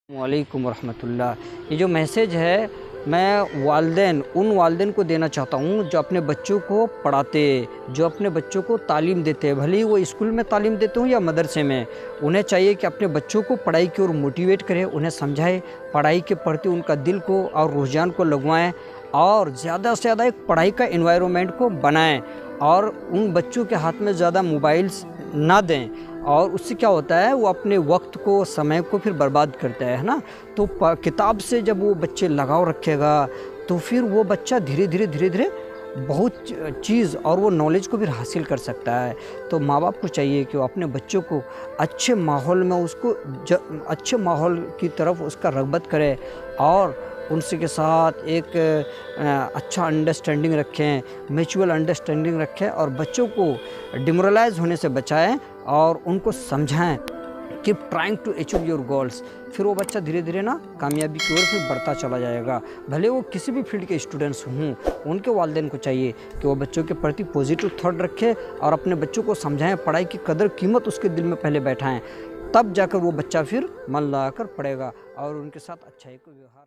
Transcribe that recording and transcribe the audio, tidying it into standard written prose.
वालेकुम वरहमतुल्लाह। ये जो मैसेज है मैं उन वालिदैन को देना चाहता हूँ जो अपने बच्चों को पढ़ाते, जो अपने बच्चों को तालीम देते हैं, भले ही वो स्कूल में तालीम देते हों या मदरसे में। उन्हें चाहिए कि अपने बच्चों को पढ़ाई की ओर मोटिवेट करें, उन्हें समझाएं, पढ़ाई के प्रति उनका दिल को और रुझान को लगवाएं और ज़्यादा से ज़्यादा एक पढ़ाई का एनवायरनमेंट को बनाएं और उन बच्चों के हाथ में ज़्यादा मोबाइल्स ना दें। और उससे क्या होता है, वो अपने वक्त को, समय को फिर बर्बाद करता है ना। तो किताब से जब वो बच्चे लगाव रखेगा तो फिर वो बच्चा धीरे धीरे बहुत चीज़ और वो नॉलेज को फिर हासिल कर सकता है। तो माँ बाप को चाहिए कि वो अपने बच्चों को अच्छे माहौल में अच्छे माहौल की तरफ उसका रग़बत करे और उनसे के साथ एक अच्छा अंडरस्टैंडिंग रखें, म्यूचुअल अंडरस्टैंडिंग रखें और बच्चों को डिमोरलाइज़ होने से बचाएं और उनको समझाएं कि trying to achieve your goals. फिर वो बच्चा धीरे धीरे ना कामयाबी की ओर फिर बढ़ता चला जाएगा। भले वो किसी भी फील्ड के स्टूडेंट्स हों, उनके वालिदैन को चाहिए कि वो बच्चों के प्रति पॉजिटिव थॉट रखें और अपने बच्चों को समझाएं, पढ़ाई की कदर कीमत उसके दिल में पहले बैठाएं। तब जाकर वो बच्चा फिर मन लगाकर पढ़ेगा और उनके साथ अच्छाई को व्यवहार